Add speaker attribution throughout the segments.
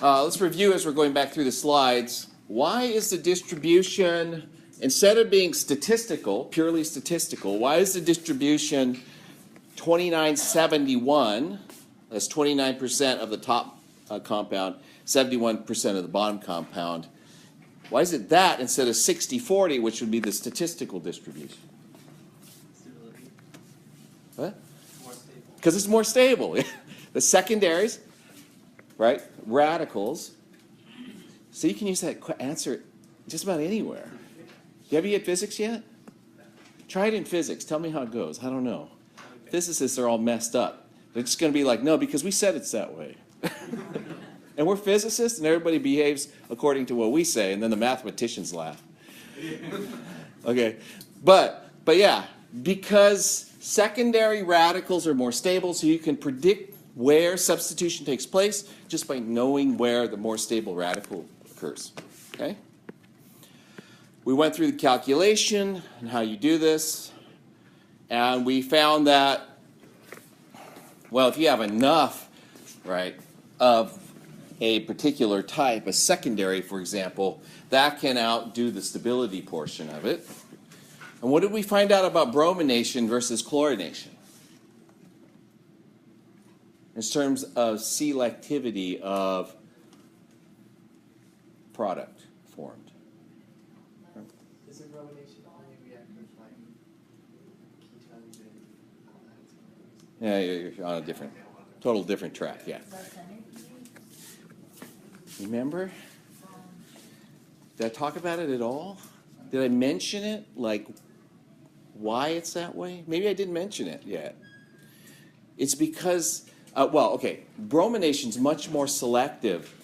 Speaker 1: Let's review as we're going back through the slides. Why is the distribution, instead of being statistical, purely statistical, why is the distribution 2971, that's 29% of the top compound, 71% of the bottom compound? Why is it that instead of 60-40, which would be the statistical distribution?
Speaker 2: Stability.
Speaker 1: What?
Speaker 2: More stable.
Speaker 1: Because it's more stable. The secondaries, right? Radicals. So you can use that answer just about anywhere. Have you had physics yet? Try it in physics. Tell me how it goes. I don't know.
Speaker 2: Okay.
Speaker 1: Physicists are all messed up. They're just going to be like, no, because we said it's that way. And we're physicists, and everybody behaves according to what we say, and then the mathematicians laugh. Okay, but yeah, because secondary radicals are more stable, so you can predict where substitution takes place just by knowing where the more stable radical occurs. Okay? We went through the calculation and how you do this, and we found that, well, if you have enough, right, of a particular type, a secondary, for example, that can outdo the stability portion of it. And what did we find out about bromination versus chlorination in terms of selectivity of product formed?
Speaker 2: Isn't bromination only react with like ketones and all that?
Speaker 1: Yeah, you're on a different, total different track, yeah. Remember? Did I talk about it at all? Did I mention it? Like, why it's that way? Maybe I didn't mention it yet. It's because, well, okay, bromination is much more selective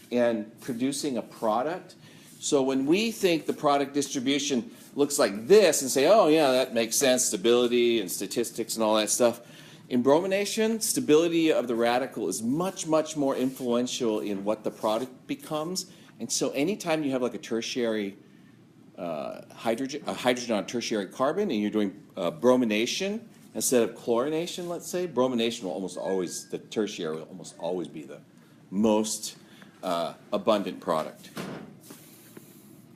Speaker 1: in producing a product. So when we think the product distribution looks like this and say, oh, yeah, that makes sense, stability and statistics and all that stuff, in bromination, stability of the radical is much, much more influential in what the product becomes. And so anytime you have like a tertiary hydrogen on a tertiary carbon and you're doing bromination instead of chlorination, let's say, bromination will almost always, the tertiary will almost always be the most abundant product.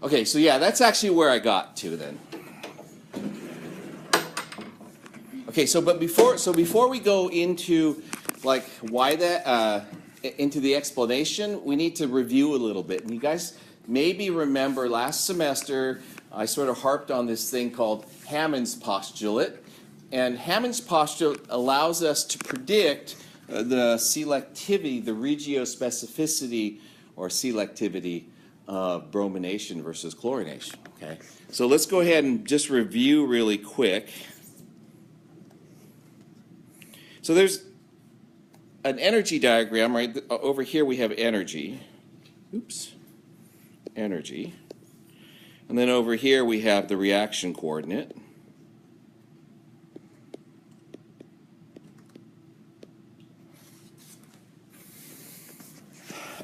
Speaker 1: Okay, so yeah, that's actually where I got to then. Okay, so before we go into like why that into the explanation, we need to review a little bit. And you guys maybe remember last semester I sort of harped on this thing called Hammond's postulate, and Hammond's postulate allows us to predict the selectivity, the regiospecificity or selectivity of bromination versus chlorination. Okay, so let's go ahead and just review really quick. So there's an energy diagram, right? Over here we have energy. Oops. Energy. And then over here we have the reaction coordinate.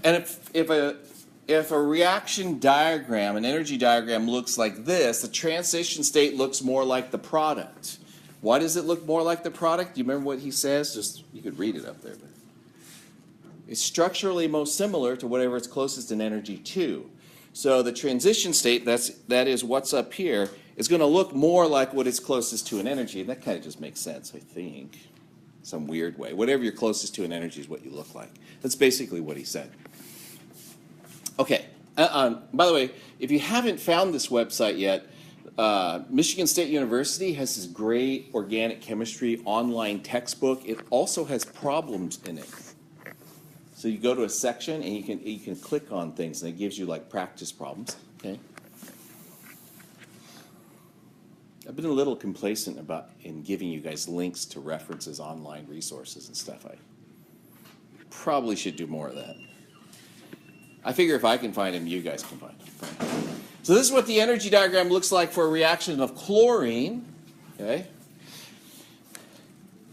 Speaker 1: And if a reaction diagram, an energy diagram looks like this, the transition state looks more like the product. Why does it look more like the product? Do you remember what he says? Just, you could read it up there. But it's structurally most similar to whatever it's closest in energy to. So the transition state, that is what's up here, is going to look more like what it's closest to in energy. And that kind of just makes sense, I think, some weird way. Whatever you're closest to in energy is what you look like. That's basically what he said. Okay. By the way, if you haven't found this website yet, Michigan State University has this great organic chemistry online textbook. It also has problems in it. So you go to a section and you can click on things and it gives you like practice problems. Okay. I've been a little complacent in giving you guys links to references, online resources and stuff. I probably should do more of that. I figure if I can find them, you guys can find them. So this is what the energy diagram looks like for a reaction of chlorine. Okay.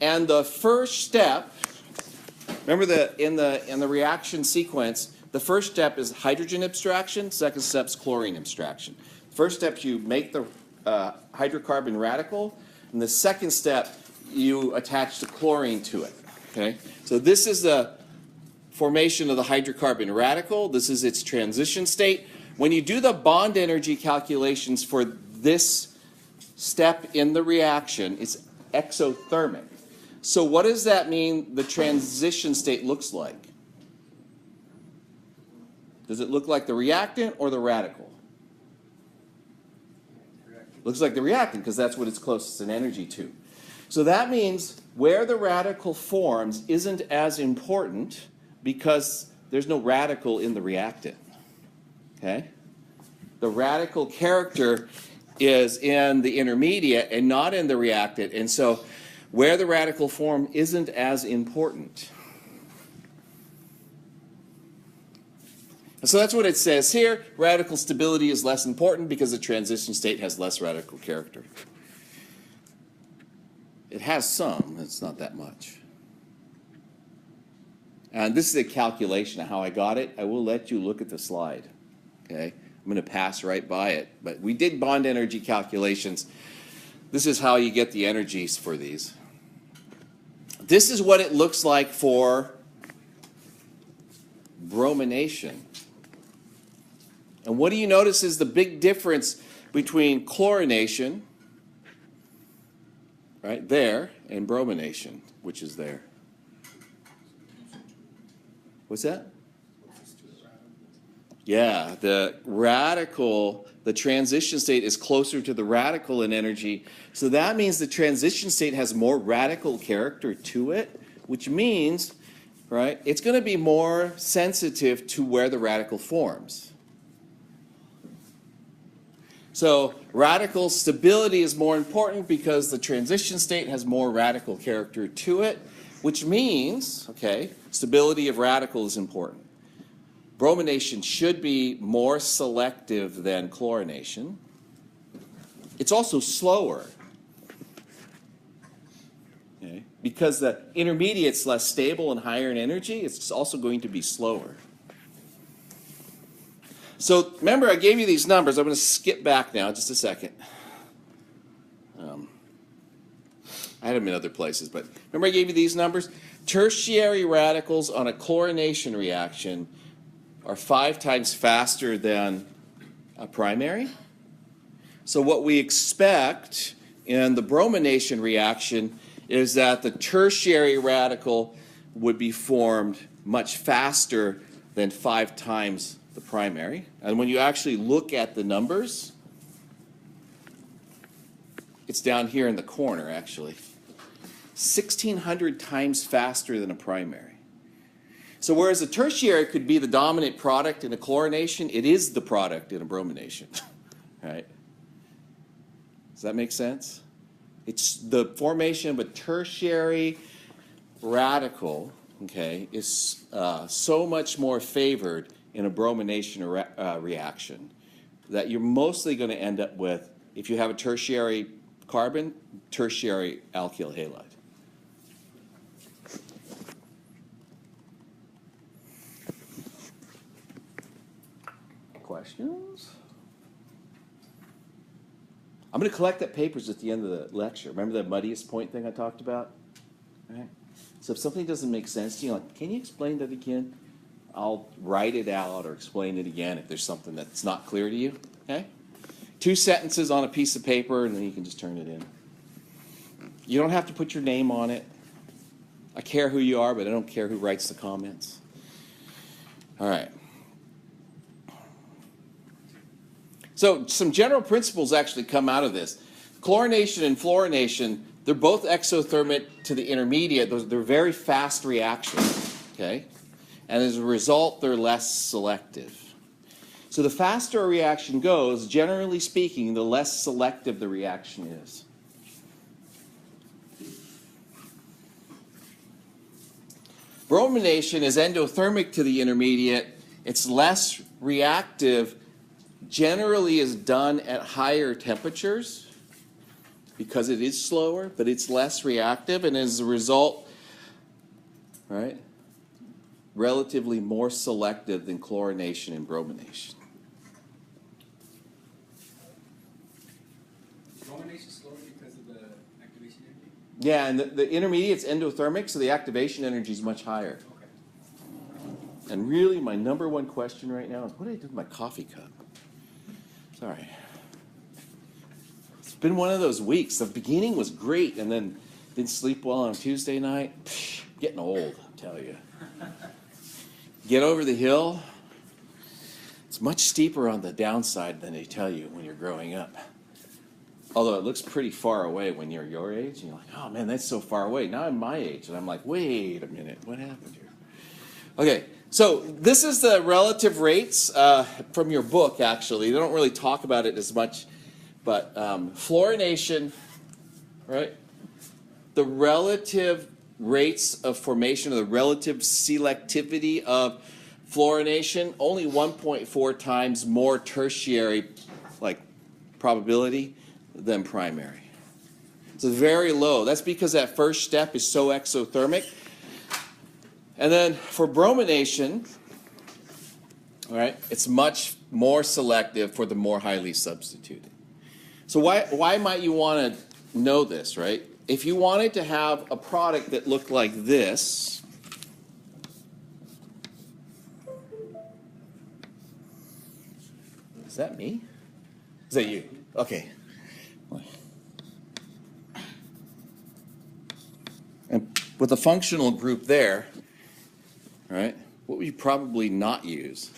Speaker 1: And the first step, remember in the reaction sequence, the first step is hydrogen abstraction, second step is chlorine abstraction. First step, you make the hydrocarbon radical, and the second step, you attach the chlorine to it. Okay? So this is the formation of the hydrocarbon radical. This is its transition state. When you do the bond energy calculations for this step in the reaction, it's exothermic. So what does that mean the transition state looks like? Does it look like the reactant or the radical? Looks like the reactant because that's what it's closest in energy to. So that means where the radical forms isn't as important because there's no radical in the reactant. Okay? The radical character is in the intermediate and not in the reactant. And so where the radical form isn't as important. And so that's what it says here. Radical stability is less important because the transition state has less radical character. It has some, it's not that much. And this is a calculation of how I got it. I will let you look at the slide. Okay? I'm going to pass right by it. But we did bond energy calculations. This is how you get the energies for these. This is what it looks like for bromination. And what do you notice is the big difference between chlorination, right there, and bromination, which is there. What's that? Yeah, the radical, the transition state is closer to the radical in energy. So that means the transition state has more radical character to it, which means, right, it's going to be more sensitive to where the radical forms. So radical stability is more important because the transition state has more radical character to it, which means, okay, stability of radical is important. Bromination should be more selective than chlorination. It's also slower. Okay? Because the intermediate's less stable and higher in energy, it's also going to be slower. So remember, I gave you these numbers. I'm going to skip back now just a second. I had them in other places, but remember I gave you these numbers? Tertiary radicals on a chlorination reaction are 5 times faster than a primary. So what we expect in the bromination reaction is that the tertiary radical would be formed much faster than 5 times the primary. And when you actually look at the numbers, it's down here in the corner actually. 1,600 times faster than a primary. So whereas a tertiary could be the dominant product in a chlorination, it is the product in a bromination. Right? Does that make sense? It's the formation of a tertiary radical, okay, is so much more favored in a bromination reaction that you're mostly going to end up with, if you have a tertiary carbon, tertiary alkyl halide. Questions? I'm going to collect that papers at the end of the lecture. Remember the muddiest point thing I talked about? All right. So if something doesn't make sense to you, like, can you explain that again? I'll write it out or explain it again if there's something that's not clear to you. Okay? 2 sentences on a piece of paper, and then you can just turn it in. You don't have to put your name on it. I care who you are, but I don't care who writes the comments. All right. So some general principles actually come out of this. Chlorination and fluorination, they're both exothermic to the intermediate. They're very fast reactions, okay? And as a result, they're less selective. So the faster a reaction goes, generally speaking, the less selective the reaction is. Bromination is endothermic to the intermediate. It's less reactive, generally is done at higher temperatures because it is slower, but it's less reactive, and as a result, right, relatively more selective than chlorination and bromination.
Speaker 2: Bromination slower because of the activation energy?
Speaker 1: Yeah, and the intermediate's endothermic, so the activation energy is much higher.
Speaker 2: Okay.
Speaker 1: And really, my number one question right now is, what did I do with my coffee cup? Sorry. It's been one of those weeks. The beginning was great, and then didn't sleep well on Tuesday night. Getting old, I tell you. Get over the hill. It's much steeper on the downside than they tell you when you're growing up. Although it looks pretty far away when you're your age, and you're like, oh man, that's so far away. Now I'm my age, and I'm like, wait a minute, what happened here? Okay, so this is the relative rates from your book, actually. They don't really talk about it as much, but fluorination, right? The relative rates of formation, or the relative selectivity of fluorination, only 1.4 times more tertiary, like, probability than primary. So very low. That's because that first step is so exothermic. And then for bromination, all right, it's much more selective for the more highly substituted. So why might you want to know this, right? If you wanted to have a product that looked like this, is that me? Is that you? Okay. And with a functional group there, right, what would you probably not use?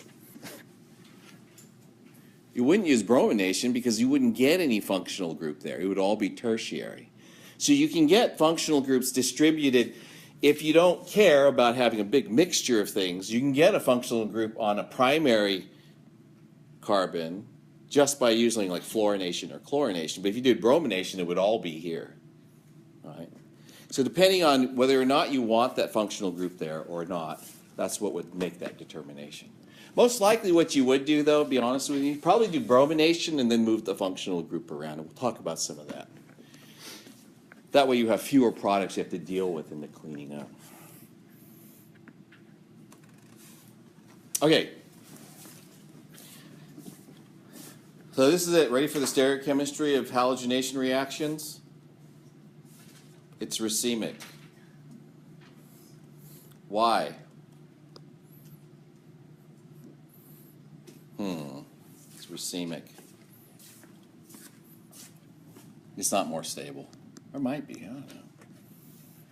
Speaker 1: You wouldn't use bromination because you wouldn't get any functional group there. It would all be tertiary. So you can get functional groups distributed. If you don't care about having a big mixture of things, you can get a functional group on a primary carbon just by using like fluorination or chlorination. But if you did bromination, it would all be here. All right? So depending on whether or not you want that functional group there or not, that's what would make that determination. Most likely what you would do, though, be honest with you, you'd probably do bromination and then move the functional group around. And we'll talk about some of that. That way you have fewer products you have to deal with in the cleaning up. Okay. So this is it. Ready for the stereochemistry of halogenation reactions? It's racemic. Why? It's racemic. It's not more stable. Or might be, I don't know.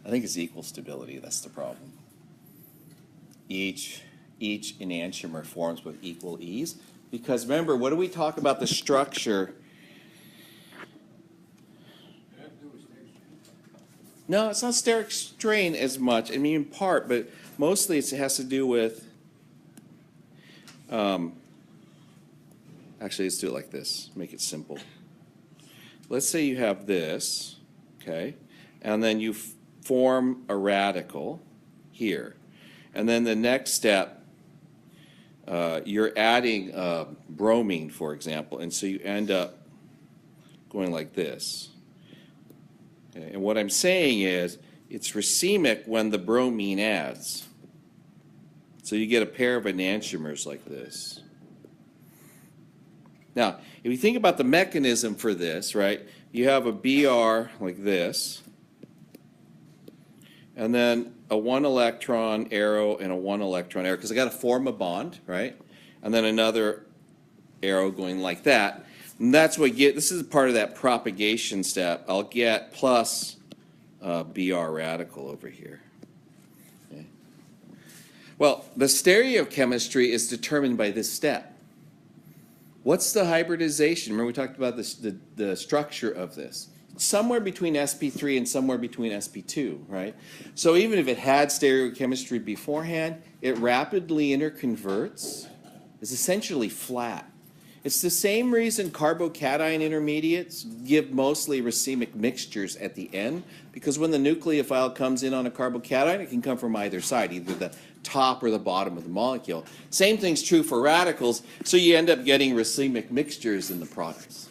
Speaker 1: I think it's equal stability, that's the problem. Each enantiomer forms with equal ease. Because remember, what do we talk about the structure? No, it's not steric strain as much. I mean, in part, but mostly it has to do with, actually, let's do it like this. Make it simple. Let's say you have this, okay, and then you form a radical here. And then the next step, you're adding bromine, for example, and so you end up going like this. Okay? And what I'm saying is it's racemic when the bromine adds. So you get a pair of enantiomers like this. Now, if you think about the mechanism for this, right, you have a BR like this, and then a 1 electron arrow and a 1 electron arrow, because I got to form a bond, right? And then another arrow going like that. And that's what this is part of that propagation step. I'll get plus BR radical over here. Okay. Well, the stereochemistry is determined by this step. What's the hybridization? Remember we talked about this, the structure of this. Somewhere between sp3 and somewhere between sp2, right? So even if it had stereochemistry beforehand, it rapidly interconverts. It's essentially flat. It's the same reason carbocation intermediates give mostly racemic mixtures at the end, because when the nucleophile comes in on a carbocation, it can come from either side, either the top or the bottom of the molecule. Same thing's true for radicals, so you end up getting racemic mixtures in the products.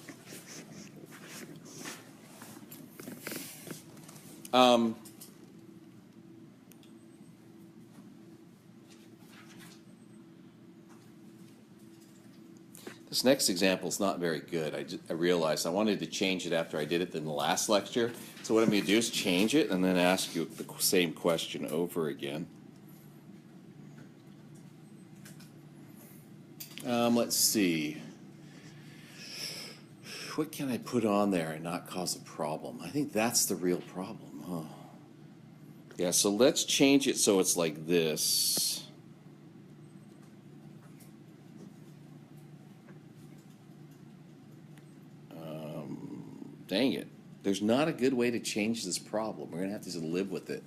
Speaker 1: This next example is not very good. I realized I wanted to change it after I did it in the last lecture. So what I'm going to do is change it and then ask you the same question over again. Let's see. What can I put on there and not cause a problem? I think that's the real problem, huh? Yeah, so let's change it so it's like this. Dang it. There's not a good way to change this problem. We're going to have to just live with it.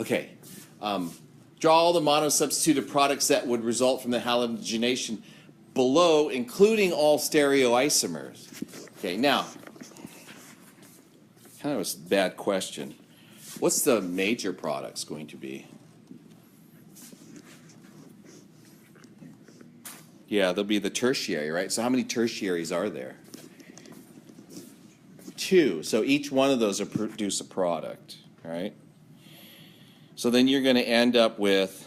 Speaker 1: Okay. Draw all the monosubstituted products that would result from the halogenation below, including all stereoisomers. Okay, now, kind of a bad question. What's the major products going to be? Yeah, they'll be the tertiary, right? So how many tertiaries are there? 2. So each one of those will produce a product, right? So then you're going to end up with,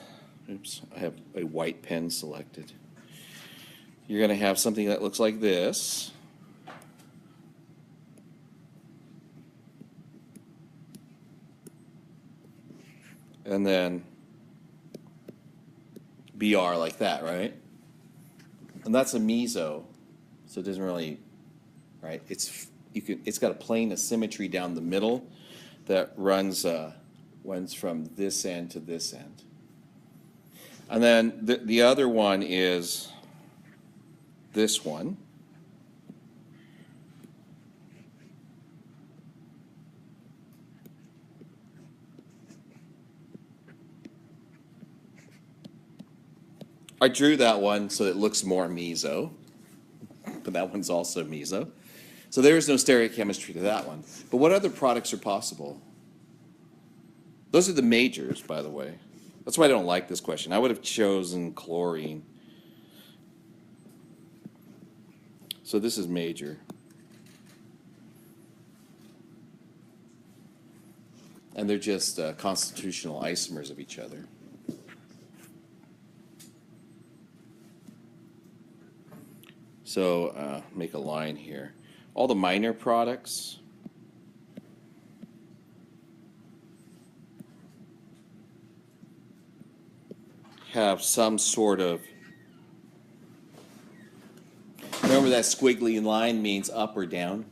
Speaker 1: oops, I have a white pen selected. You're going to have something that looks like this. And then BR like that, right? And that's a meso, so it doesn't really, right? It's got a plane of symmetry down the middle that runs from this end to this end. And then the other one is this one. I drew that one so it looks more meso, but that one's also meso. So there is no stereochemistry to that one. But what other products are possible? Those are the majors, by the way. That's why I don't like this question. I would have chosen chlorine. So this is major. And they're just constitutional isomers of each other. So make a line here. All the minor products have some sort of, remember that squiggly line means up or down?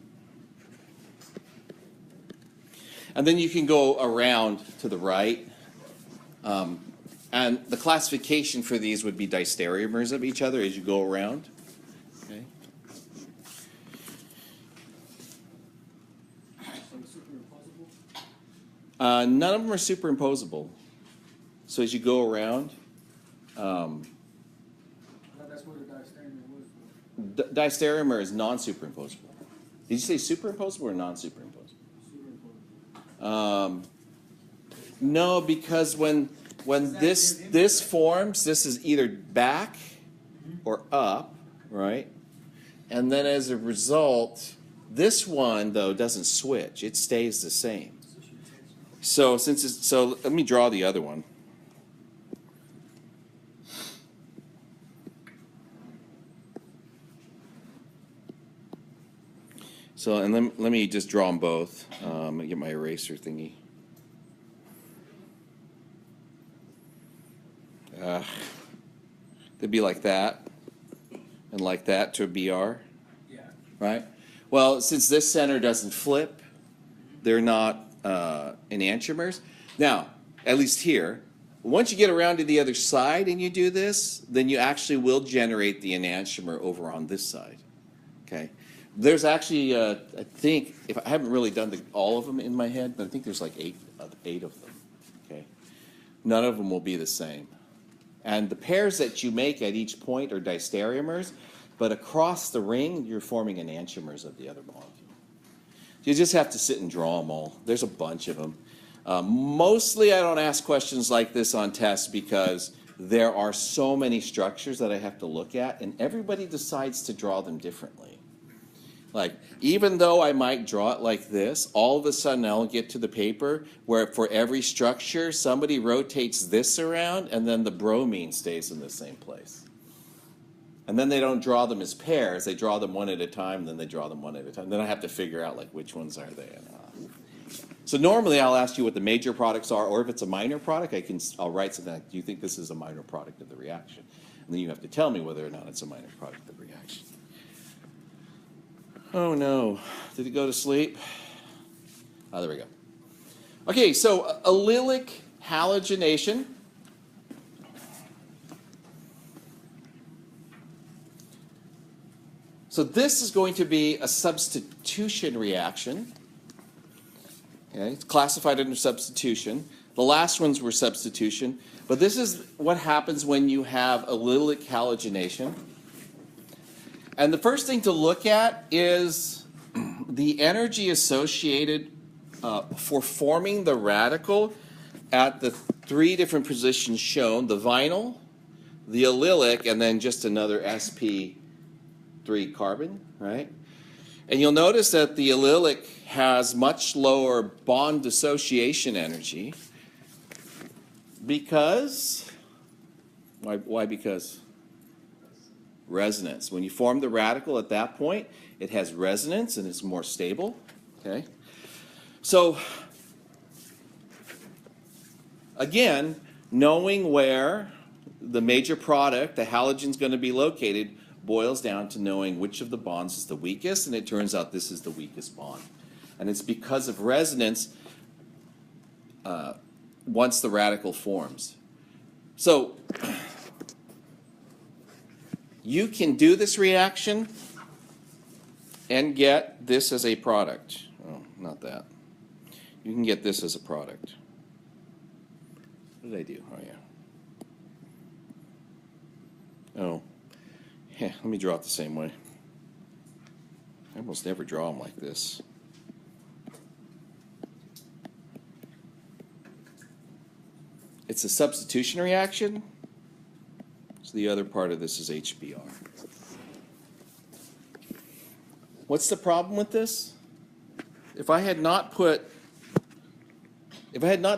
Speaker 1: And then you can go around to the right. And the classification for these would be distereomers of each other as you go around. Okay. None of them are superimposable. So as you go around,
Speaker 2: That's what a diastereomer was.
Speaker 1: diastereomer is non-superimposable. Did you say superimposable or non-superimposable? No, because when this forms, this is either back or up, right? And then as a result, this one though doesn't switch; it stays the same. So let me draw the other one. So, and let me just draw them both. Let me get my eraser thingy. They'd be like that, and like that to a BR.
Speaker 2: Yeah.
Speaker 1: Right? Well, since this center doesn't flip, they're not enantiomers. Now, at least here, once you get around to the other side and you do this, then you actually will generate the enantiomer over on this side. Okay? There's actually, I think, if I haven't really done all of them in my head, but I think there's like eight of them. Okay? None of them will be the same. And the pairs that you make at each point are diastereomers, but across the ring, you're forming enantiomers of the other molecule. You just have to sit and draw them all. There's a bunch of them. Mostly I don't ask questions like this on tests because there are so many structures that I have to look at, and everybody decides to draw them differently. Like, even though I might draw it like this, all of a sudden I'll get to the paper where for every structure, somebody rotates this around, and then the bromine stays in the same place. And then they don't draw them as pairs. They draw them one at a time, then they draw them one at a time. Then I have to figure out, like, which ones are they. So normally I'll ask you what the major products are, or if it's a minor product, I'll write something like, do you think this is a minor product of the reaction? And then you have to tell me whether or not it's a minor product of the reaction. Oh no, did it go to sleep? Oh, there we go. Okay, so allylic halogenation. So this is going to be a substitution reaction. Okay, it's classified under substitution. The last ones were substitution. But this is what happens when you have allylic halogenation. And the first thing to look at is the energy associated for forming the radical at the three different positions shown, the vinyl, the allylic, and then just another sp3 carbon, right? And you'll notice that the allylic has much lower bond dissociation energy because, why because? Resonance. When you form the radical at that point, it has resonance and it's more stable, okay? So, again, knowing where the major product, the halogen, is going to be located boils down to knowing which of the bonds is the weakest, and it turns out this is the weakest bond. And it's because of resonance once the radical forms. So you can do this reaction and get this as a product. Oh, not that. You can get this as a product. What did I do? Oh, yeah. Oh. Yeah, let me draw it the same way. I almost never draw them like this. It's a substitution reaction. So the other part of this is HBr. What's the problem with this? If I had not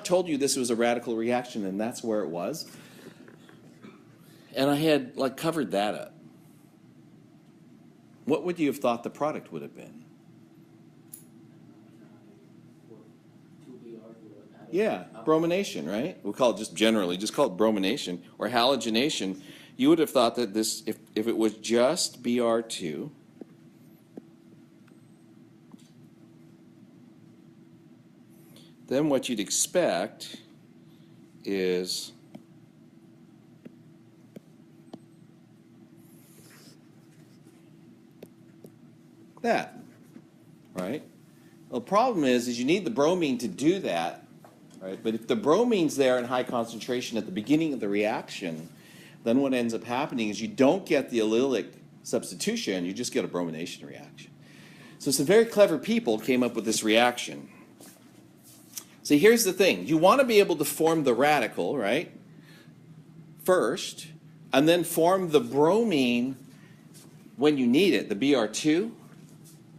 Speaker 1: told you this was a radical reaction and that's where it was, and I had like covered that up, what would you have thought the product would have been? Yeah, bromination, right? We'll call it just generally, just call it bromination or halogenation. You would have thought that this, if it was just Br2, then what you'd expect is that, right? Well, the problem is you need the bromine to do that, right? But if the bromine's there in high concentration at the beginning of the reaction, then what ends up happening is you don't get the allylic substitution, you just get a bromination reaction. So some very clever people came up with this reaction. See, here's the thing. You want to be able to form the radical, right, first, and then form the bromine when you need it, the Br2.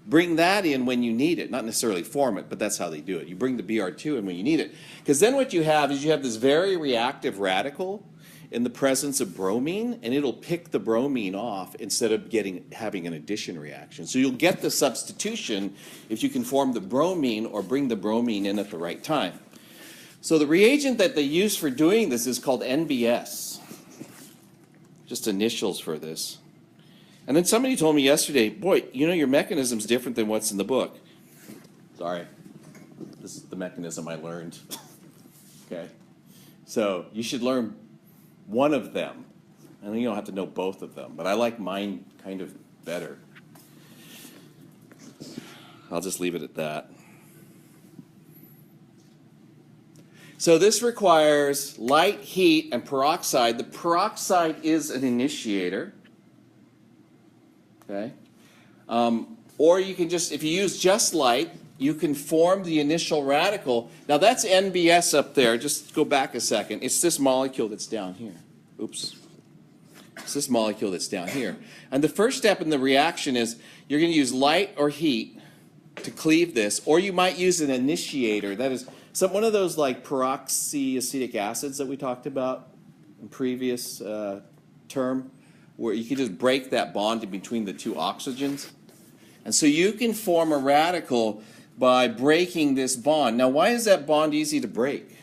Speaker 1: Bring that in when you need it, not necessarily form it, but that's how they do it. You bring the Br2 in when you need it. Because then what you have is you have this very reactive radical in the presence of bromine, and it'll pick the bromine off instead of having an addition reaction. So you'll get the substitution if you can form the bromine or bring the bromine in at the right time. So the reagent that they use for doing this is called NBS. Just initials for this. And then somebody told me yesterday, boy, you know, your mechanism's different than what's in the book. Sorry. This is the mechanism I learned. Okay? So you should learn one of them. And you don't have to know both of them, but I like mine kind of better. I'll just leave it at that. So this requires light, heat, and peroxide. The peroxide is an initiator. Okay? Or you can just, if you use just light, you can form the initial radical. Now that's NBS up there. Just go back a second. It's this molecule that's down here. Oops. It's this molecule that's down here. And the first step in the reaction is you're going to use light or heat to cleave this, or you might use an initiator. That is one of those like peroxyacetic acids that we talked about in previous term, where you can just break that bond in between the two oxygens. And so you can form a radical by breaking this bond. Now, why is that bond easy to break?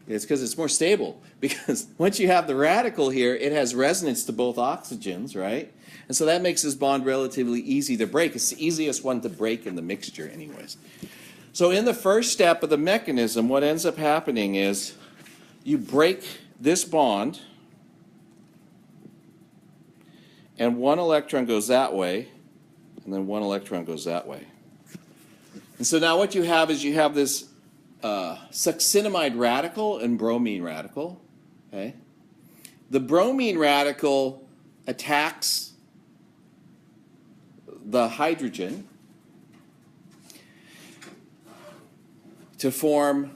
Speaker 1: It's because it's more stable. Because once you have the radical here, it has resonance to both oxygens, right? And so that makes this bond relatively easy to break. It's the easiest one to break in the mixture anyways. So in the first step of the mechanism, what ends up happening is you break this bond, and one electron goes that way, and then one electron goes that way. And so now what you have is you have this succinimide radical and bromine radical. Okay? The bromine radical attacks the hydrogen to form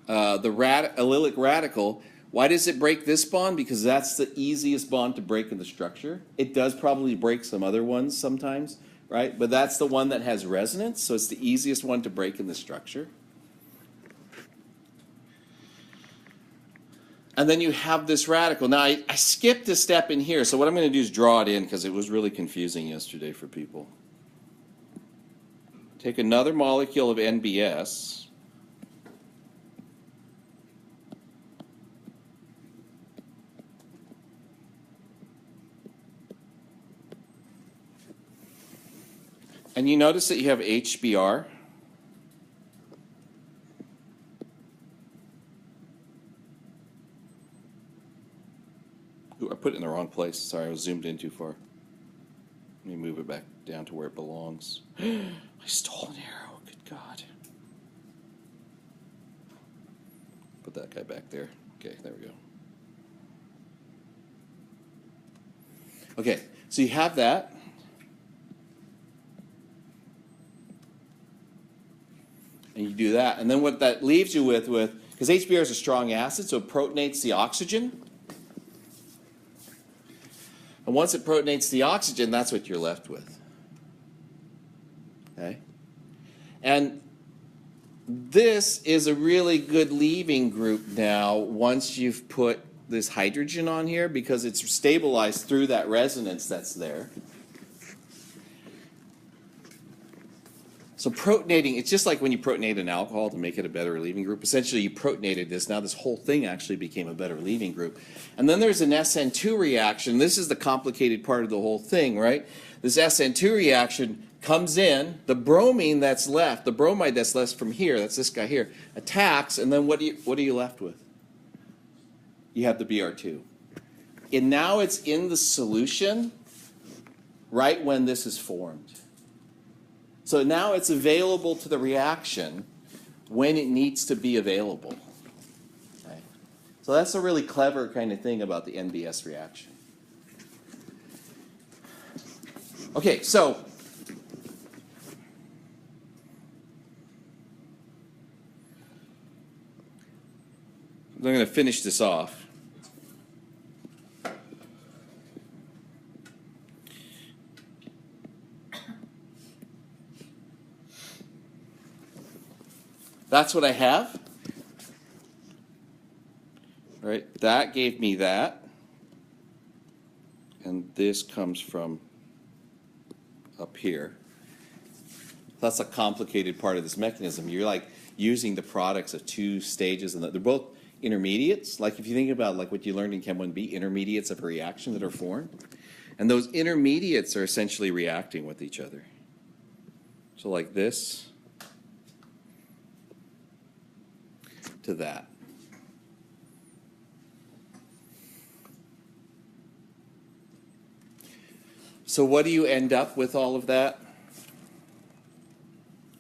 Speaker 1: the allylic radical. Why does it break this bond? Because that's the easiest bond to break in the structure. It does probably break some other ones sometimes, right? But that's the one that has resonance, so it's the easiest one to break in the structure. And then you have this radical. Now, I skipped a step in here, so what I'm going to do is draw it in because it was really confusing yesterday for people. Take another molecule of NBS. And you notice that you have HBr. Ooh, I put it in the wrong place. Sorry, I was zoomed in too far. Let me move it back down to where it belongs. I stole an arrow. Good God. Put that guy back there. Okay, there we go. Okay, so you have that. And you do that. And then what that leaves you with because HBr is a strong acid, so it protonates the oxygen. And once it protonates the oxygen, that's what you're left with. Okay? And this is a really good leaving group now once you've put this hydrogen on here because it's stabilized through that resonance that's there. So protonating, it's just like when you protonate an alcohol to make it a better leaving group. Essentially, you protonated this. Now this whole thing actually became a better leaving group. And then there's an SN2 reaction. This is the complicated part of the whole thing, right? This SN2 reaction comes in. The bromine that's left, the bromide that's left from here, that's this guy here, attacks. And then what are you left with? You have the Br2. And now it's in the solution right when this is formed. So now it's available to the reaction when it needs to be available. Okay. So that's a really clever kind of thing about the NBS reaction. Okay, so I'm going to finish this off. That's what I have. All right, that gave me that. And this comes from up here. That's a complicated part of this mechanism. You're like using the products of two stages, and they're both intermediates. Like if you think about like what you learned in Chem 1B, intermediates of a reaction that are formed. And those intermediates are essentially reacting with each other. So like this to that. So what do you end up with all of that?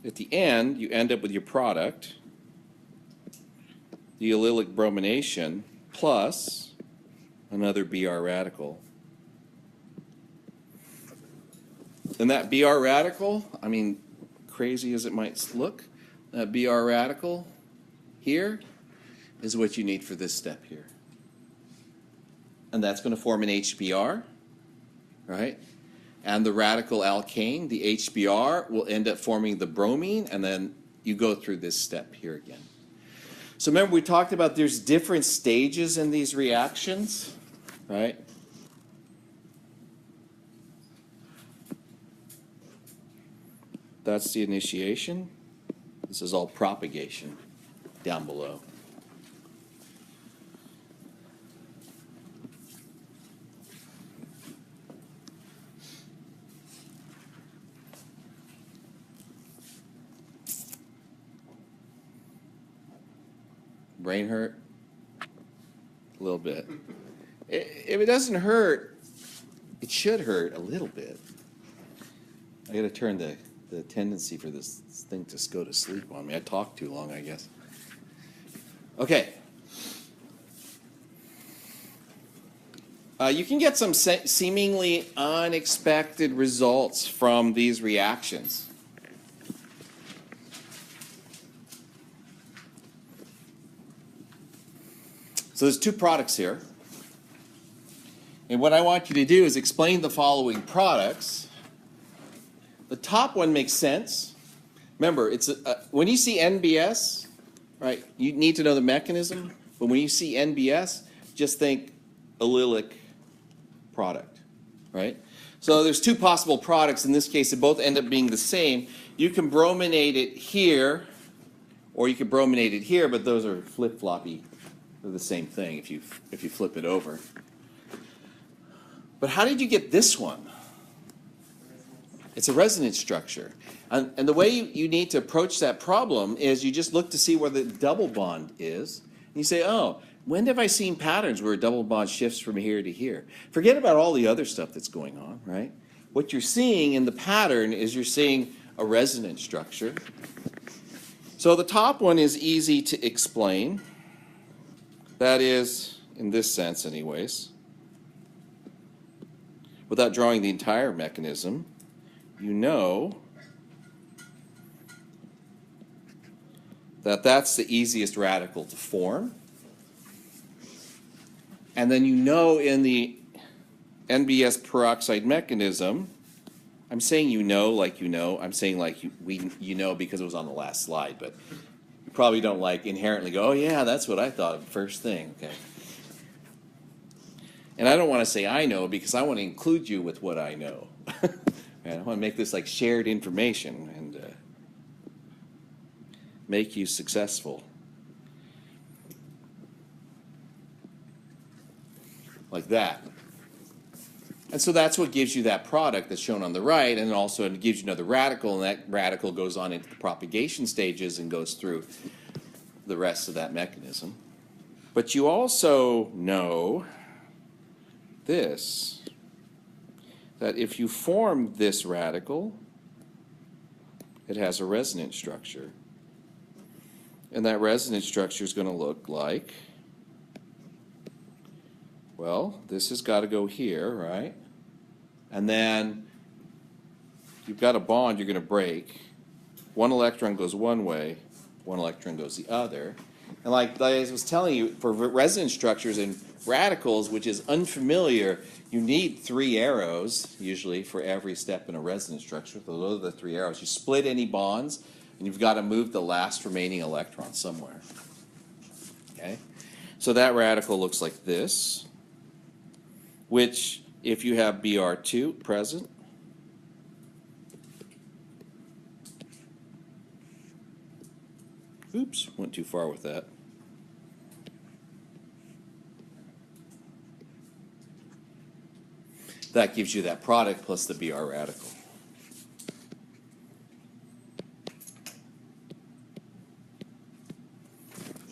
Speaker 1: At the end, you end up with your product, the allylic bromination, plus another Br radical. And that Br radical, I mean, crazy as it might look, that Br radical here is what you need for this step here. And that's going to form an HBr, right? And the radical alkane, the HBr, will end up forming the bromine, and then you go through this step here again. So remember we talked about there's different stages in these reactions, right? That's the initiation. This is all propagation down below. Brain hurt? A little bit. If it doesn't hurt, it should hurt a little bit. I got to turn the tendency for this thing to go to sleep on me. I talked too long, I guess. Okay. You can get some seemingly unexpected results from these reactions. So there's two products here. And what I want you to do is explain the following products. The top one makes sense. Remember, it's when you see NBS, right, you need to know the mechanism. But when you see NBS, just think allylic product, right? So there's two possible products. In this case, they both end up being the same. You can brominate it here, or you can brominate it here, but those are flip-floppy. They're the same thing if you flip it over. But how did you get this one? It's a resonance structure. And the way you need to approach that problem is you just look to see where the double bond is. And you say, oh, when have I seen patterns where a double bond shifts from here to here? Forget about all the other stuff that's going on, right? What you're seeing in the pattern is you're seeing a resonance structure. So the top one is easy to explain. That is, in this sense anyways, without drawing the entire mechanism, you know that that's the easiest radical to form. And then you know in the NBS peroxide mechanism, I'm saying you know like you know, I'm saying like you know because it was on the last slide, but you probably don't like inherently go, oh yeah, that's what I thought first thing, okay. And I don't want to say I know because I want to include you with what I know. And I want to make this like shared information and make you successful. Like that. And so that's what gives you that product that's shown on the right, and also it gives you another radical, and that radical goes on into the propagation stages and goes through the rest of that mechanism. But you also know this, that if you form this radical, it has a resonance structure. And that resonance structure is going to look like, well, this has got to go here, right? And then you've got a bond you're going to break. One electron goes one way, one electron goes the other. And like I was telling you, for resonance structures and radicals, which is unfamiliar, you need 3 arrows, usually, for every step in a resonance structure. So those are the 3 arrows. You split any bonds, and you've got to move the last remaining electron somewhere. Okay? So that radical looks like this, which, if you have Br2 present, oops, went too far with that. That gives you that product plus the Br radical.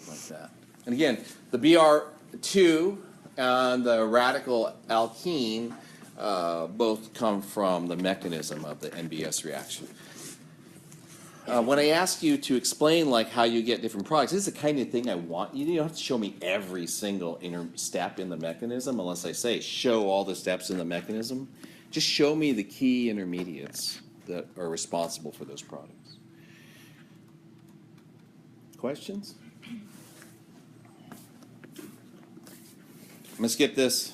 Speaker 1: Like that. And again, the Br2 and the radical alkene both come from the mechanism of the NBS reaction. When I ask you to explain like how you get different products, this is the kind of thing I want you. You don't have to show me every single step in the mechanism unless I say show all the steps in the mechanism. Just show me the key intermediates that are responsible for those products. Questions? I'm going to skip this.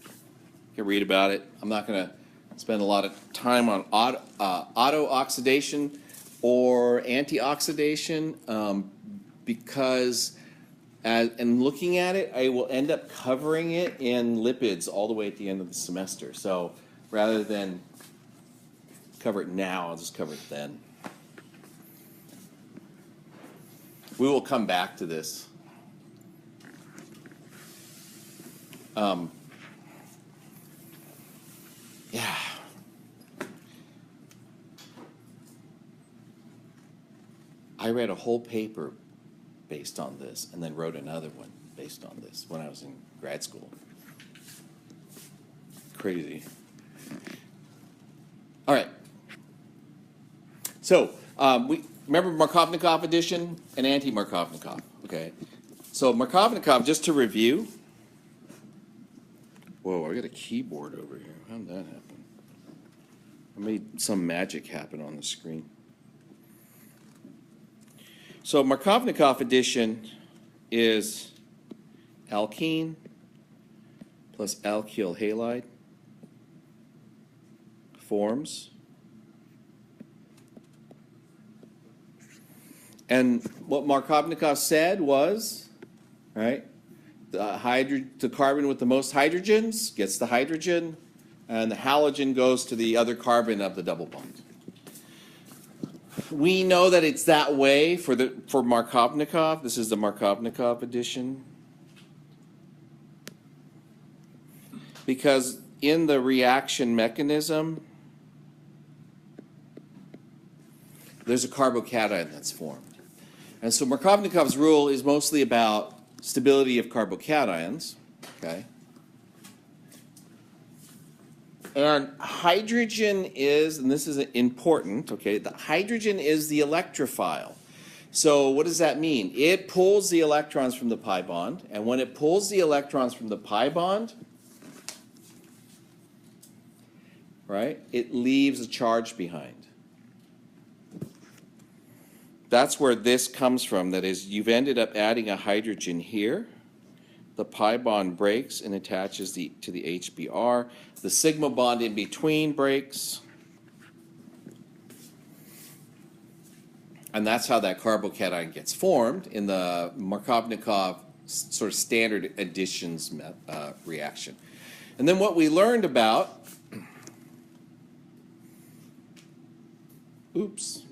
Speaker 1: You can read about it. I'm not going to spend a lot of time on auto-oxidation or antioxidation because in looking at it, I will end up covering it in lipids all the way at the end of the semester. So rather than cover it now, I'll just cover it then. We will come back to this. Yeah. I read a whole paper based on this and then wrote another one based on this when I was in grad school. Crazy. All right. So we remember Markovnikov addition and anti-Markovnikov. Okay. So Markovnikov, just to review. Whoa, I got a keyboard over here. How did that happen? I made some magic happen on the screen. So Markovnikov addition is alkene plus alkyl halide forms. And what Markovnikov said was, right, the carbon with the most hydrogens gets the hydrogen, and the halogen goes to the other carbon of the double bond. We know that it's that way for Markovnikov. This is the Markovnikov addition. Because in the reaction mechanism, there's a carbocation that's formed. And so Markovnikov's rule is mostly about stability of carbocations, okay? And hydrogen is, and this is important, okay, the hydrogen is the electrophile. So what does that mean? It pulls the electrons from the pi bond, and when it pulls the electrons from the pi bond, right, it leaves a charge behind. That's where this comes from. That is, you've ended up adding a hydrogen here. The pi bond breaks and attaches to the HBr. The sigma bond in between breaks. And that's how that carbocation gets formed in the Markovnikov sort of standard additions reaction. And then what we learned about, oops.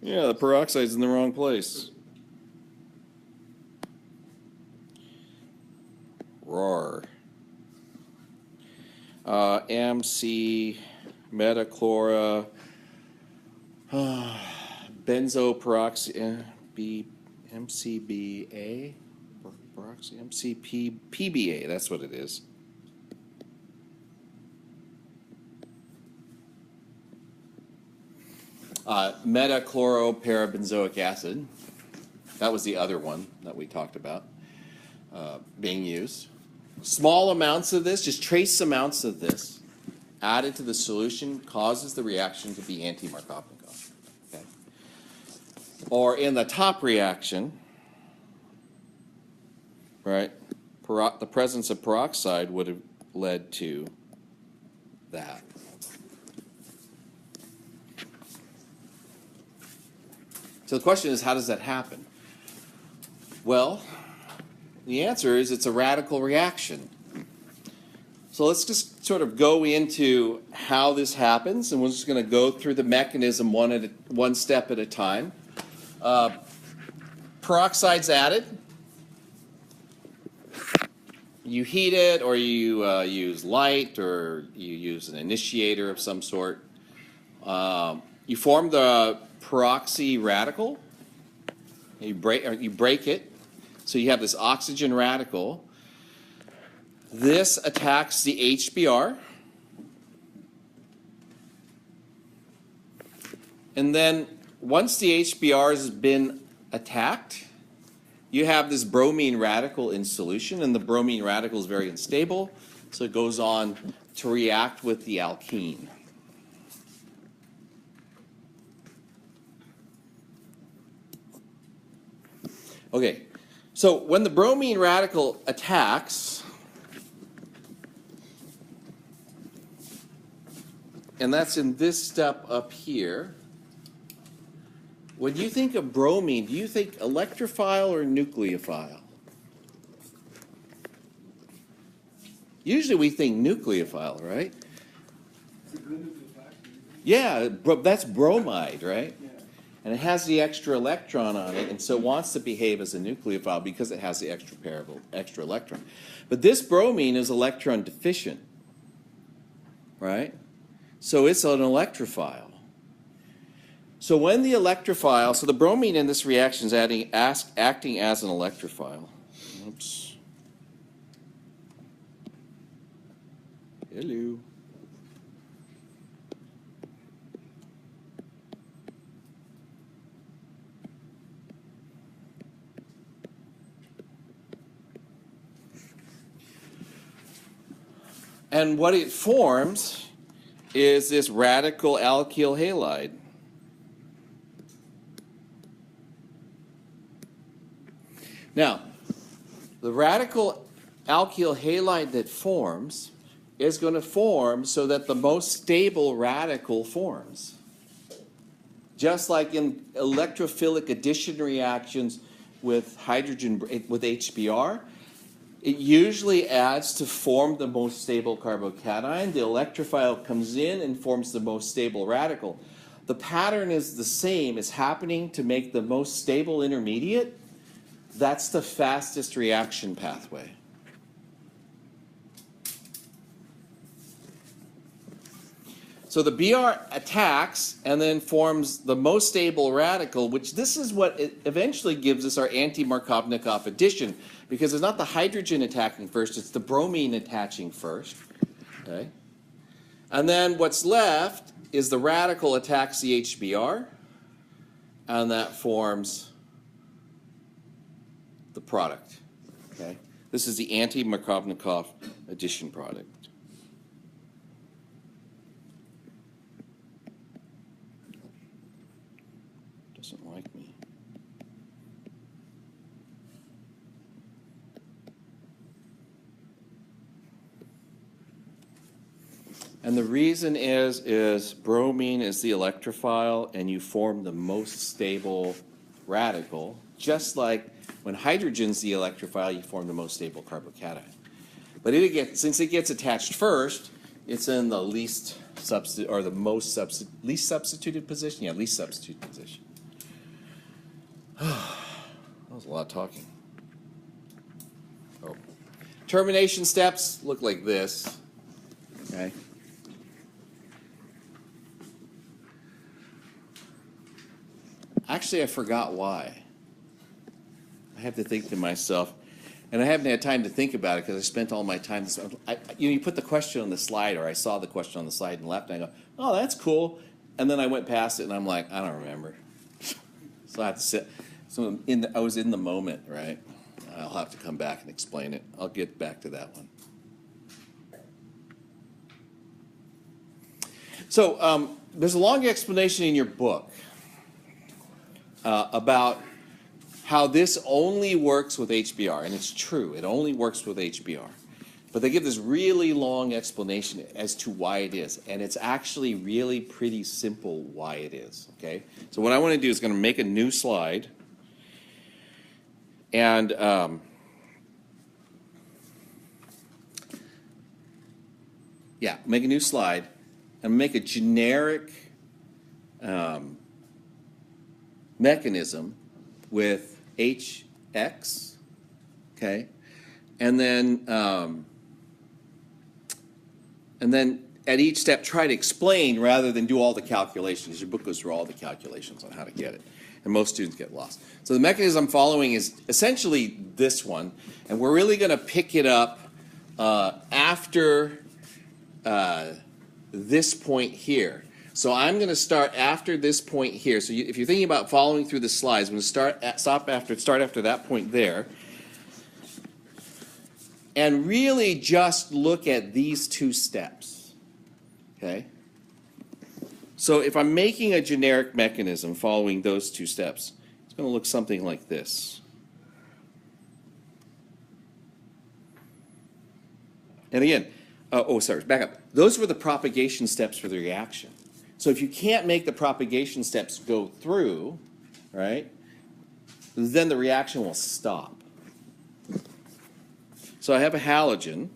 Speaker 1: Yeah, the peroxide's in the wrong place. Roar. MC, metachlora, benzoperoxy, MCBA, PBA, that's what it is. Metachlorobenzoic acid. That was the other one that we talked about being used. Small amounts of this, just trace amounts of this, added to the solution causes the reaction to be anti-Markovnikov. Okay? Or in the top reaction, right, the presence of peroxide would have led to that. So the question is, how does that happen? Well, the answer is it's a radical reaction. So let's just sort of go into how this happens, and we're just going to go through the mechanism one step at a time. Peroxide's added. You heat it, or you use light, or you use an initiator of some sort. You form the peroxy radical. You break it, so you have this oxygen radical. This attacks the HBr, and then once the HBr has been attacked, you have this bromine radical in solution, and the bromine radical is very unstable, so it goes on to react with the alkene. Okay, so when the bromine radical attacks, and that's in this step up here, when you think of bromine, do you think electrophile or nucleophile? Usually we think nucleophile, right?
Speaker 2: It's a good nucleophile.
Speaker 1: Yeah, that's bromide, right?
Speaker 2: Yeah.
Speaker 1: and it has the extra electron on it, and so it wants to behave as a nucleophile because it has the extra electron. But this bromine is electron deficient, right? So it's an electrophile. So when the electrophile, so the bromine in this reaction is acting as an electrophile. Oops. Hello. And what it forms is this radical alkyl halide. Now, the radical alkyl halide that forms is going to form so that the most stable radical forms. Just like in electrophilic addition reactions with hydrogen, with HBr, it usually adds to form the most stable carbocation. The electrophile comes in and forms the most stable radical. The pattern is the same. It's happening to make the most stable intermediate. That's the fastest reaction pathway. So the Br attacks and then forms the most stable radical, which this is what it eventually gives us our anti-Markovnikov addition, because it's not the hydrogen attacking first, it's the bromine attaching first. Okay? And then what's left is the radical attacks the HBr, and that forms the product. Okay? This is the anti-Markovnikov addition product. Doesn't like me. And the reason is bromine is the electrophile, and you form the most stable radical, just like when hydrogen's the electrophile, you form the most stable carbocation. But since it gets attached first, it's in the least least substituted position. Yeah, least substituted position. That was a lot of talking. Oh. Termination steps look like this. Okay. Actually, I forgot why. I have to think to myself, and I haven't had time to think about it because I spent all my time. You put the question on the slide, or I saw the question on the slide and left, and I go, "Oh, that's cool," and then I went past it, and I'm like, "I don't remember." So I have to sit. So I was in the moment, right? I'll have to come back and explain it. I'll get back to that one. So there's a long explanation in your book about how this only works with HBr, and it's true, it only works with HBr. But they give this really long explanation as to why it is, and it's actually really pretty simple why it is, okay? So what I want to do is going to make a new slide, and yeah, make a new slide, and make a generic mechanism with HX, okay, and then at each step try to explain rather than do all the calculations. Your book goes through all the calculations on how to get it, and most students get lost. So the mechanism I'm following is essentially this one, and we're really going to pick it up after this point here. So I'm going to start after this point here. So if you're thinking about following through the slides, I'm going to start after that point there. And really just look at these two steps. Okay? So if I'm making a generic mechanism following those two steps, it's going to look something like this. And again, back up. Those were the propagation steps for the reaction. So if you can't make the propagation steps go through, right, then the reaction will stop. So I have a halogen.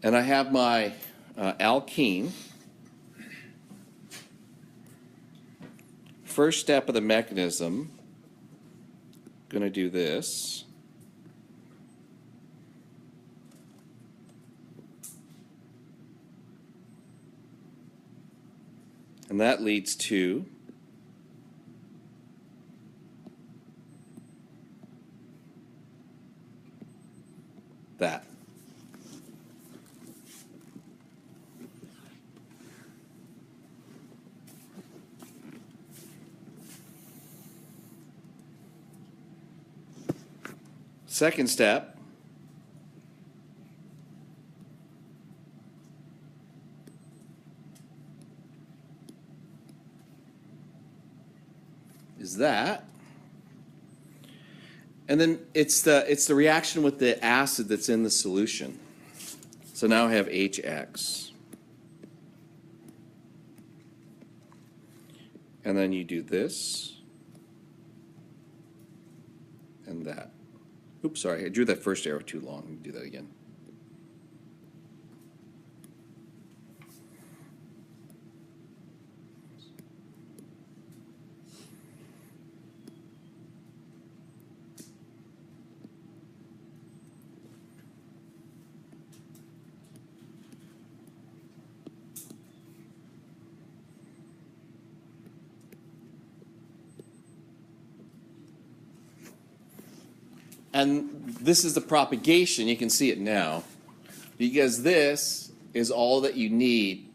Speaker 1: And I have my alkene. First step of the mechanism, going to do this. And that leads to that. Second step, is that. And then it's the reaction with the acid that's in the solution. So now I have HX. And then you do this and that. Oops, sorry, I drew that first arrow too long. Let me do that again. And this is the propagation. You can see it now, because this is all that you need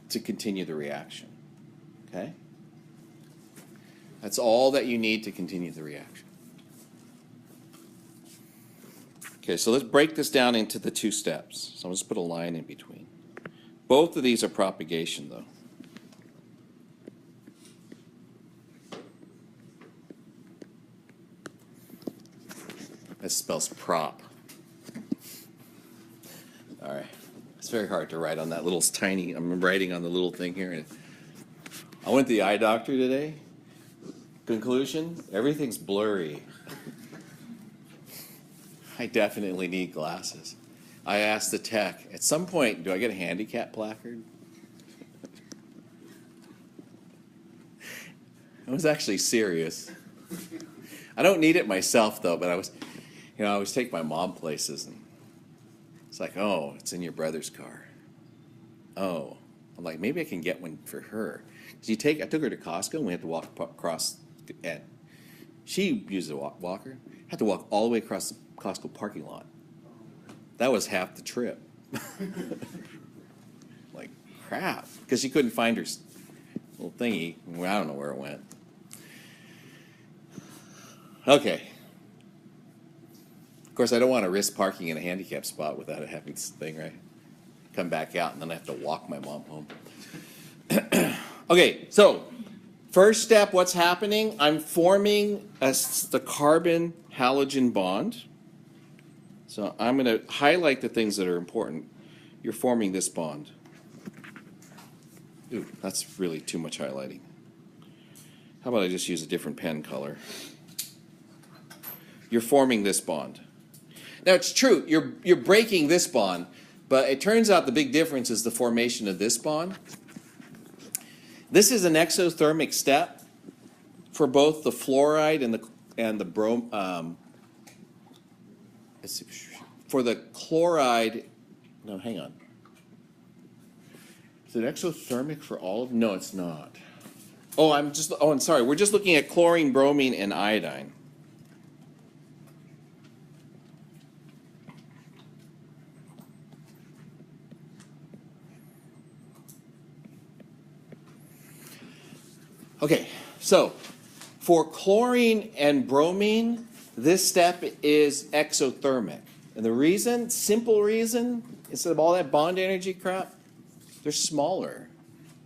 Speaker 1: to continue the reaction. Okay? That's all that you need to continue the reaction. Okay, so let's break this down into the two steps. So I'll just put a line in between. Both of these are propagation, though. That spells prop. All right. It's very hard to write on that little tiny, I'm writing on the little thing here. I went to the eye doctor today. Conclusion, everything's blurry. I definitely need glasses. I asked the tech, at some point, do I get a handicap placard? I was actually serious. I don't need it myself, though, but I always take my mom places, and it's like, oh, it's in your brother's car. Oh, I'm like, maybe I can get one for her. I took her to Costco, and we had to walk across, and she used a walker. Had to walk all the way across the Costco parking lot. That was half the trip. Like, crap, because she couldn't find her little thingy. I don't know where it went. Okay. Of course, I don't want to risk parking in a handicap spot without it having this thing, right? Come back out, and then I have to walk my mom home. Okay, so first step, what's happening? I'm forming the carbon halogen bond. So I'm going to highlight the things that are important. You're forming this bond. Ooh, that's really too much highlighting. How about I just use a different pen color? You're forming this bond. Now, it's true, you're breaking this bond, but it turns out the big difference is the formation of this bond. This is an exothermic step for both the fluoride and the for the chloride. No, hang on. Is it exothermic for all of them? No, it's not. I'm sorry. We're just looking at chlorine, bromine, and iodine. Okay, so for chlorine and bromine, this step is exothermic. And the reason, simple reason, instead of all that bond energy crap, they're smaller.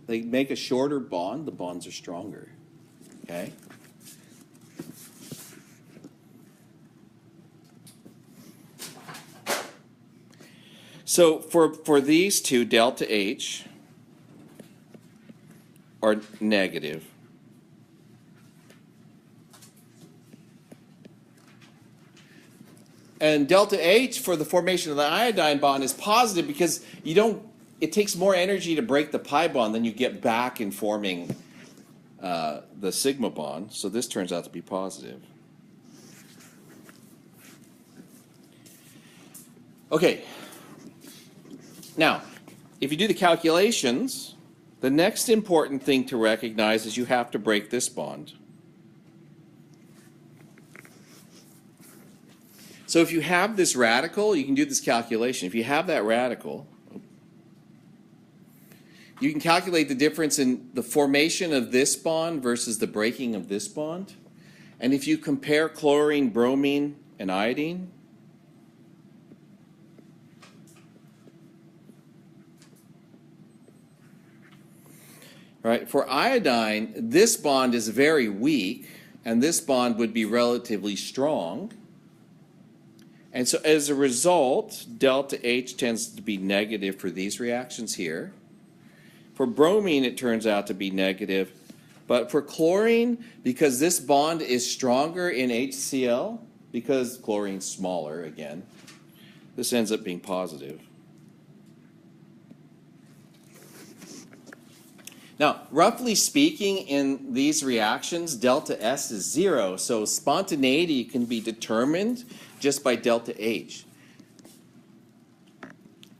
Speaker 1: They make a shorter bond, the bonds are stronger. Okay? So for these two, delta H are negative. And delta H for the formation of the iodine bond is positive because it takes more energy to break the pi bond than you get back in forming the sigma bond. So this turns out to be positive. Okay. Now, if you do the calculations, the next important thing to recognize is you have to break this bond. So if you have this radical, you can do this calculation. If you have that radical, you can calculate the difference in the formation of this bond versus the breaking of this bond. And if you compare chlorine, bromine, and iodine, right, for iodine, this bond is very weak, and this bond would be relatively strong. And so as a result, delta H tends to be negative for these reactions here. For bromine, it turns out to be negative. But for chlorine, because this bond is stronger in HCl, because chlorine's smaller again, this ends up being positive. Now, roughly speaking, in these reactions, delta S is 0, so spontaneity can be determined just by delta H.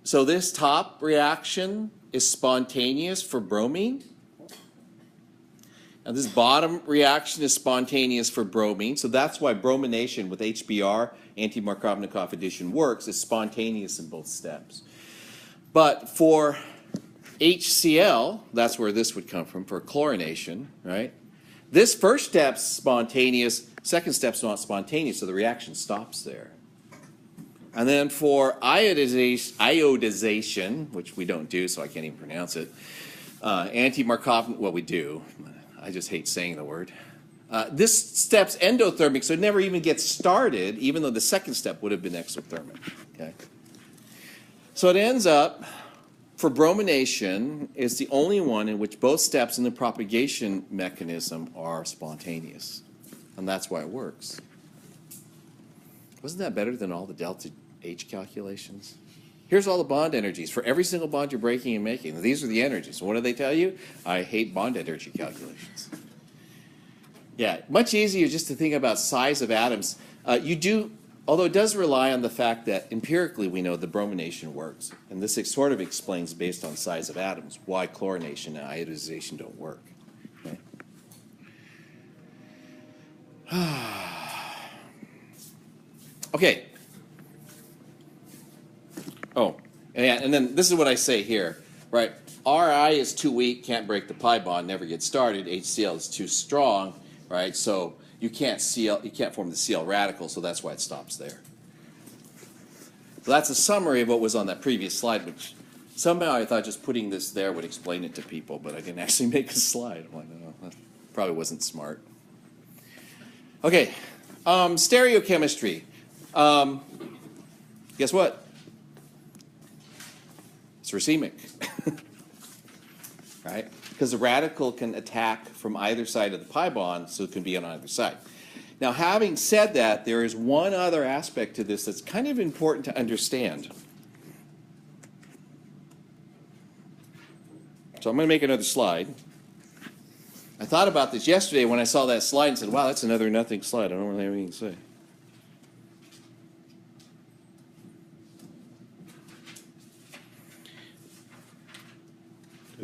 Speaker 1: So this top reaction is spontaneous for bromine. And this bottom reaction is spontaneous for bromine, so that's why bromination with HBr, anti-Markovnikov addition, works. It's spontaneous in both steps. But for HCl, that's where this would come from, for chlorination, right? This first step's spontaneous, second step's not spontaneous, so the reaction stops there. And then for iodization, which we don't do, so I can't even pronounce it, anti-Markov, well, we do. I just hate saying the word. This step's endothermic, so it never even gets started, even though the second step would have been exothermic. Okay? So it ends up, for bromination, it's the only one in which both steps in the propagation mechanism are spontaneous. And that's why it works. Wasn't that better than all the delta H calculations? Here's all the bond energies for every single bond you're breaking and making. These are the energies. What do they tell you? I hate bond energy calculations. Yeah, much easier just to think about size of atoms. You do, although it does rely on the fact that empirically we know the bromination works. And this sort of explains, based on size of atoms, why chlorination and iodization don't work. Okay. Okay. Oh, and then this is what I say here, right? Ri is too weak, can't break the pi bond, never gets started. HCl is too strong, right? So you can't form the Cl radical, so that's why it stops there. So that's a summary of what was on that previous slide, which somehow I thought just putting this there would explain it to people, but I didn't actually make a slide. I'm like, no, that probably wasn't smart. Okay, stereochemistry. Guess what? It's racemic, right? Because the radical can attack from either side of the pi bond, so it can be on either side. Now, having said that, there is one other aspect to this that's kind of important to understand. So I'm going to make another slide. I thought about this yesterday when I saw that slide and said, wow, that's another nothing slide. I don't really have anything to say.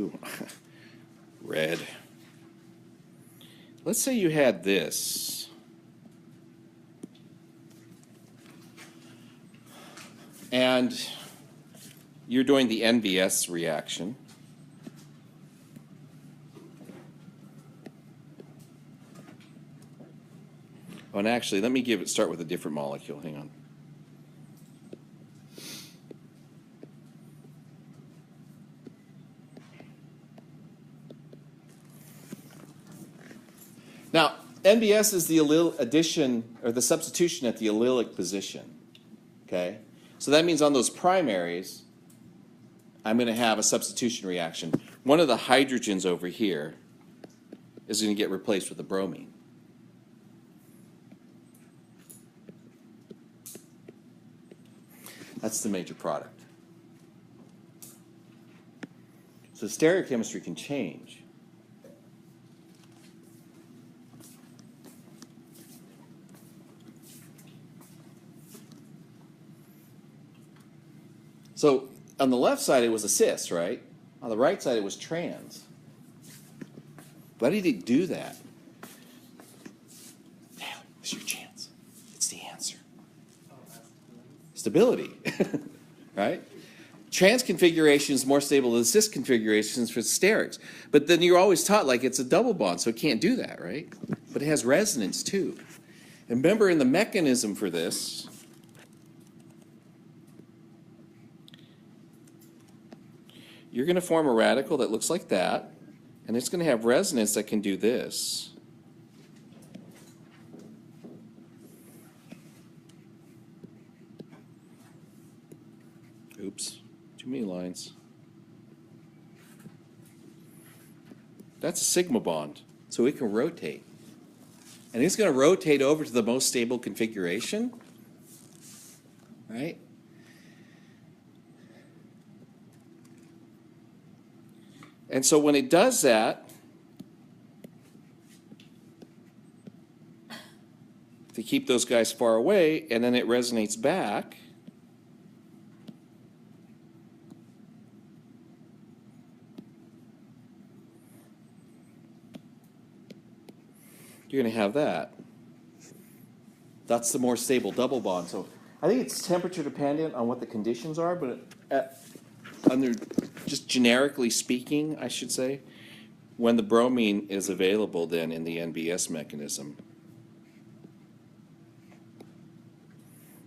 Speaker 1: Ooh, red. Let's say you had this. And you're doing the NBS reaction. Oh, and actually, let me start with a different molecule. Hang on. Now, NBS is the allyl addition, or the substitution at the allylic position. Okay? So that means on those primaries, I'm going to have a substitution reaction. One of the hydrogens over here is going to get replaced with a bromine. That's the major product. So stereochemistry can change. So on the left side it was a cis, right? On the right side it was trans. Why did it do that? Now, it's your chance. It's the answer. Stability, right? Trans configuration is more stable than cis configurations for sterics. But then you're always taught like it's a double bond, so it can't do that, right? But it has resonance too. And remember in the mechanism for this, you're going to form a radical that looks like that, and it's going to have resonance that can do this. Oops, too many lines. That's a sigma bond, so it can rotate. And it's going to rotate over to the most stable configuration, right? And so when it does that, to keep those guys far away, and then it resonates back, you're going to have that. That's the more stable double bond. So I think it's temperature dependent on what the conditions are, but under just generically speaking, I should say, when the bromine is available then in the NBS mechanism,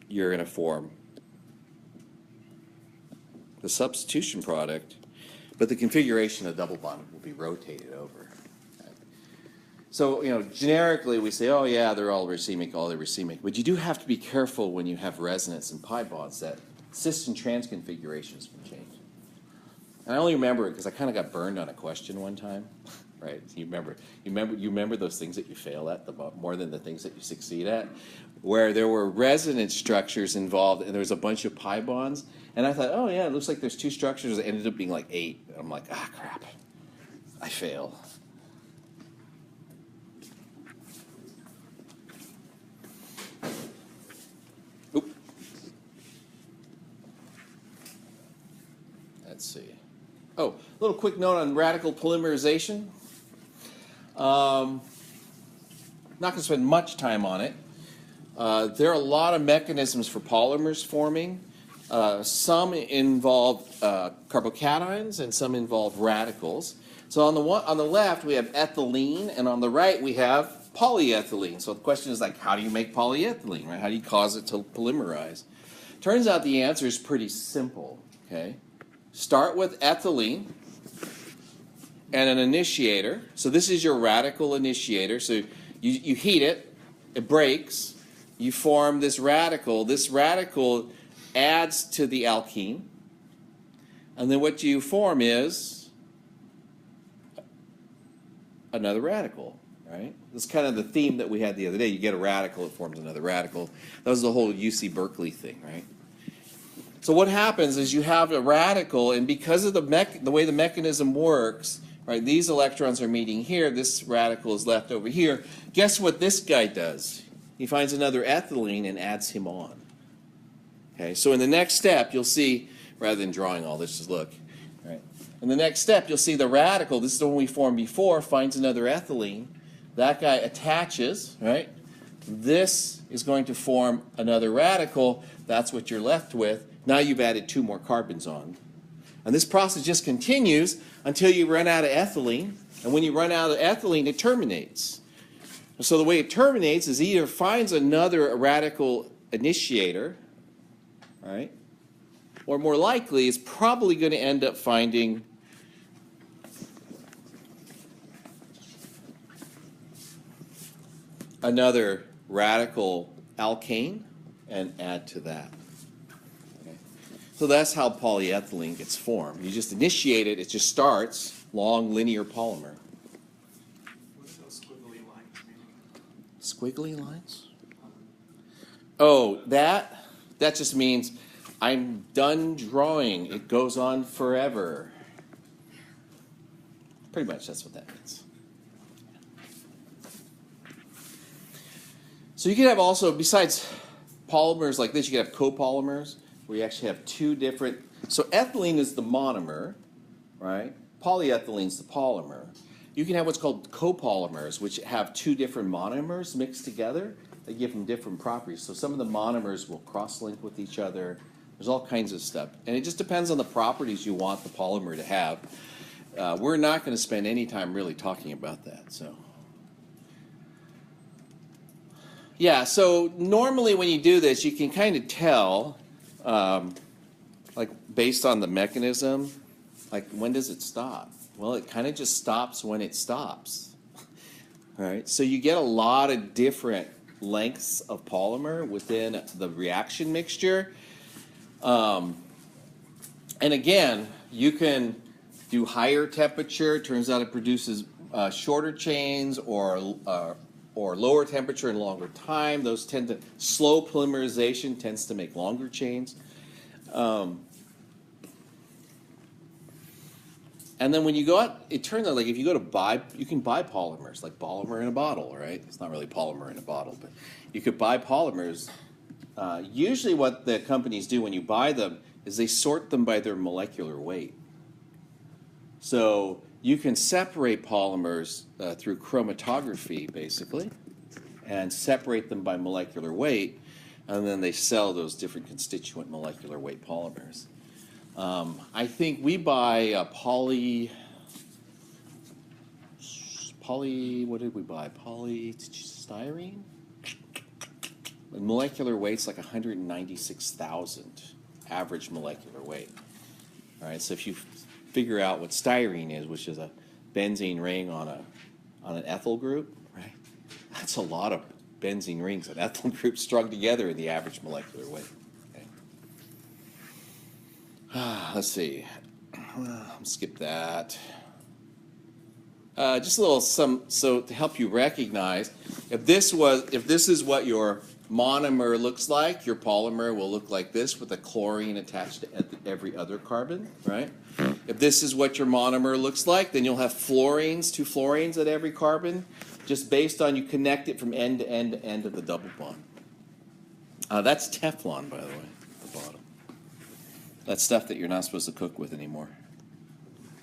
Speaker 1: you're going to form the substitution product, but the configuration of double bond will be rotated over. So, generically we say, oh yeah, they're all racemic, but you do have to be careful when you have resonance and pi bonds that cis and trans configurations can change. And I only remember it because I kind of got burned on a question one time, right? You remember those things that you fail at more than the things that you succeed at, where there were resonance structures involved and there was a bunch of pi bonds, and I thought, oh yeah, it looks like there's 2 structures. It ended up being like 8. And I'm like, ah, crap, I fail. Oop. Let's see. Oh, a little quick note on radical polymerization. Not going to spend much time on it. There are a lot of mechanisms for polymers forming. Some involve carbocations and some involve radicals. So on the left we have ethylene, and on the right we have polyethylene. So the question is like, how do you make polyethylene, right? How do you cause it to polymerize? Turns out the answer is pretty simple, okay? Start with ethylene and an initiator. So this is your radical initiator. So you heat it, it breaks, you form this radical. This radical adds to the alkene. And then what you form is another radical, right? That's kind of the theme that we had the other day. You get a radical, it forms another radical. That was the whole UC Berkeley thing, right? So what happens is you have a radical, and because of the way the mechanism works, right, these electrons are meeting here, this radical is left over here. Guess what this guy does? He finds another ethylene and adds him on. Okay, so in the next step, you'll see, rather than drawing all this, just look. Right? In the next step, you'll see the radical, this is the one we formed before, finds another ethylene. That guy attaches, right? This is going to form another radical. That's what you're left with. Now you've added 2 more carbons on. And this process just continues until you run out of ethylene. And when you run out of ethylene, it terminates. And so the way it terminates is either finds another radical initiator, right? Or more likely, it's probably going to end up finding another radical alkane and add to that. Okay. So that's how polyethylene gets formed. You just initiate it, it just starts, long linear polymer.
Speaker 2: What do those squiggly lines mean?
Speaker 1: Squiggly lines? Oh, that just means I'm done drawing. It goes on forever. Pretty much that's what that means. So you can have also, besides polymers like this, you can have copolymers, where you actually have two different. So ethylene is the monomer, right? Polyethylene is the polymer. You can have what's called copolymers, which have two different monomers mixed together. They give them different properties. So some of the monomers will cross-link with each other. There's all kinds of stuff. And it just depends on the properties you want the polymer to have. We're not going to spend any time really talking about that. So, yeah, so normally when you do this, you can kind of tell, like based on the mechanism, like when does it stop? Well, it kind of just stops when it stops. All right, so you get a lot of different lengths of polymer within the reaction mixture. And again, you can do higher temperature. Turns out it produces shorter chains, or lower temperature and longer time. Those tend to, slow polymerization tends to make longer chains. And then when you go out, it turns out like if you go to buy, you can buy polymers, like polymer in a bottle, right? It's not really polymer in a bottle, but you could buy polymers. Usually what the companies do when you buy them is they sort them by their molecular weight. So you can separate polymers through chromatography, basically, and separate them by molecular weight, and then they sell those different constituent molecular weight polymers. I think we buy poly, what did we buy? Polystyrene? The molecular weight's like 196,000 average molecular weight. All right, so if you figure out what styrene is, which is a benzene ring on an ethyl group, right? That's a lot of benzene rings and ethyl groups strung together in the average molecular weight. Let's see. Skip that. Just a little so to help you recognize, if this is what your monomer looks like, your polymer will look like this with a chlorine attached to every other carbon, right? If this is what your monomer looks like, then you'll have fluorines, 2 fluorines at every carbon, just based on you connect it from end to end to end of the double bond. That's Teflon, by the way, at the bottom. That's stuff that you're not supposed to cook with anymore.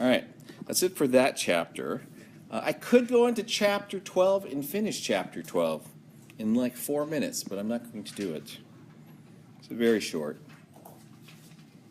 Speaker 1: All right, that's it for that chapter. I could go into chapter 12 and finish chapter 12 in like 4 minutes, but I'm not going to do it. It's very short.